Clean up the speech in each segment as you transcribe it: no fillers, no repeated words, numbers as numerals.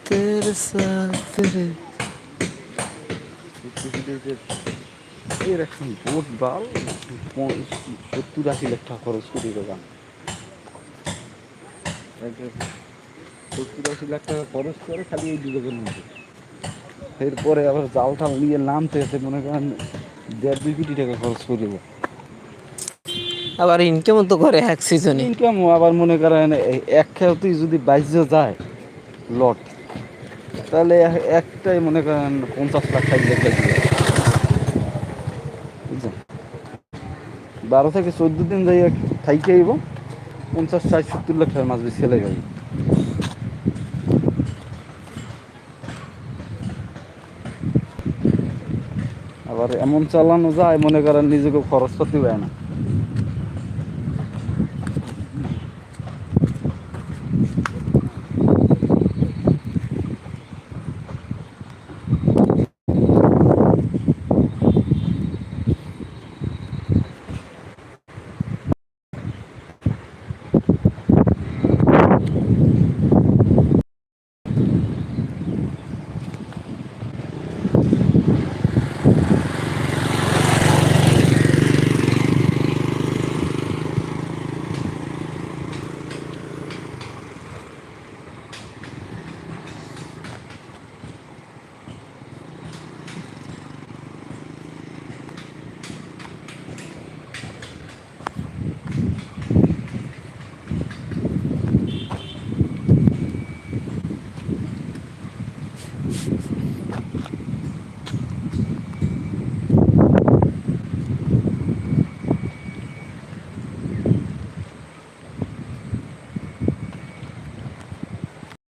तेरे साथ तेरे এর এখন বোট বাল 70-80 লাখ টাকা খরচ করি দোকান 70-80 লাখ টাকা খরচ করে খালি এই দুটোকের মধ্যে এরপরে আবার জাল টাল নিয়ে নামতে এসে মনে করেন 1.5-2 কোটি টাকা খরচ করে দেবো আবার ইনকামও তো করে এক সিজনে। ইনকামও আবার মনে করেন এক খেয়াতেই যদি 22 যায় লট তাহলে একটাই মনে করেন 50 লাখ 60 লাখ দিয়ে বুঝছেন 12 থেকে 14 দিন যাই থাইকে আইব 50-60-70 লাখ টাকার মাছ বেশি ছেলে যাবে আবার এমন চালানো যায় মনে করেন নিজেকে খরচ করতে পারে না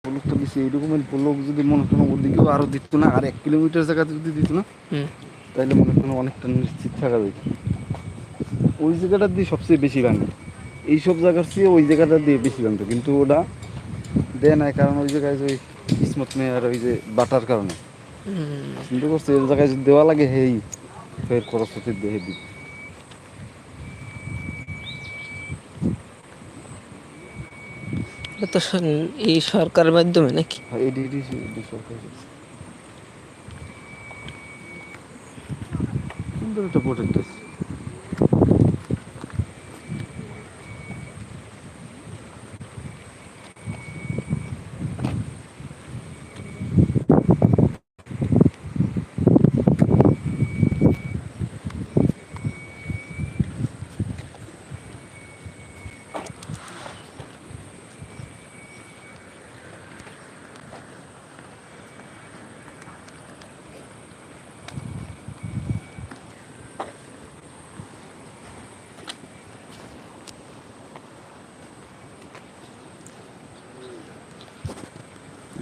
বলুক তো দিচ্ছে এইরকমের লোক যদি মনে করেন ওদিকেও আরও দিত না আর 1 কিলোমিটার জায়গাতে যদি দিত না তাহলে মনে করেন অনেকটা নিশ্চিত থাকা যায় ওই জায়গাটা দিয়ে সবচেয়ে বেশি ভাঙে এইসব জায়গার চেয়ে ওই জায়গাটা দিয়ে বেশি ভাঙতো কিন্তু ওটা দেয় না কারণ ওই জায়গায় যে কিসমত মেয়ার ওই যে বাটার কারণে চিন্তা করছে এই জায়গায় যদি দেওয়া লাগে হেই ফের খরচ হতে দেহে দিত এটা তো এই সরকারের মাধ্যমে নাকি? এডি সরকার সুন্দর একটা প্রোটেক্ট আছে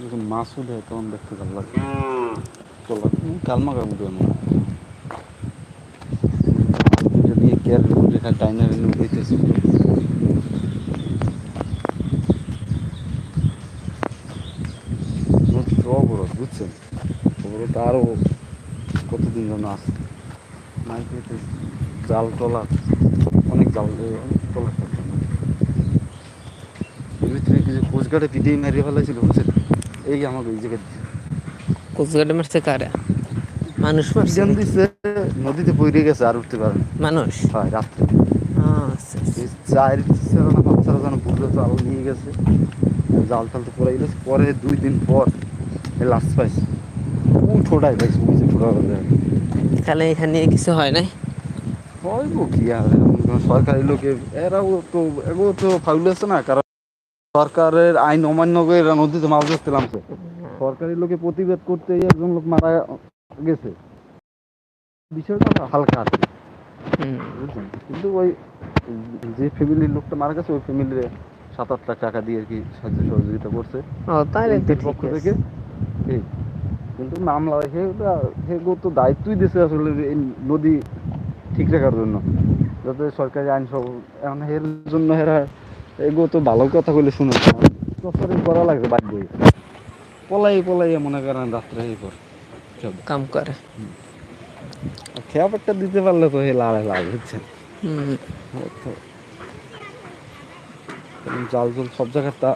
যখন মাছ উঠে তখন দেখতে ভালো লাগে চলা কালমা কাম উঠে মনে দিয়ে কেয়ার রেখা টাইনার উঠেছে বড় বুঝছেন খবর তো আরও কতদিন যেন আছে মাইকেতে জাল টলা অনেক জাল অনেক টলা এর ভিতরে কিছু কোচগাড়ে পিটিয়ে মারিয়ে ফেলাইছিল বুঝছেন এই আমাকে এই জায়গায় কোচগাটে মারছে কারা? মানুষ মারছে পিজান নাকি? দিচ্ছে নদীতে পড়ে গেছে আর উঠতে পারে না মানুষ? হয় রাত্রে আচ্ছা আচ্ছা। এই 4 না 5 জন বুড়ো জাল নিয়ে গেছে জাল টাল তো পড়ে গেছে পরে 2 দিন পর লাশ পাইছে ও ঠোঁটাই পাইছে বুঝছে ঠোঁটা তাহলে এখানে কিছু হয় নাই? হইব কি আর সরকারি লোকে এরাও তো ফাউল আছে না কারণ সরকারের আইন অমান্য করে এরা নদীতে মাছ ধরতে নামছে সরকারি লোকে প্রতিবাদ করতে একজন লোক মারা গেছে বিষয়টা হালকা আছে বুঝছেন কিন্তু ওই যে ফ্যামিলির লোকটা মারা গেছে ওই ফ্যামিলির 7-8 লাখ টাকা দিয়ে আর কি সাহায্য সহযোগিতা করছে ও তাহলে তো ঠিক পক্ষ আছে। থেকে এই কিন্তু মামলা সেগুলো তো দায়িত্বই দিয়েছে আসলে এই নদী ঠিক রাখার জন্য যাতে সরকারি আইন সব এখন এর জন্য এরা এগুলো তো ভালো কথা বলে শুনে প্রচারিত করা লাগবে বাধ্য হয়ে পলাই মনে করেন রাত্রে এই পর কাম করে। খেয়াপ একটা দিতে পারলে তো হে লাভ বুঝছেন জাল জল সব জায়গায় তা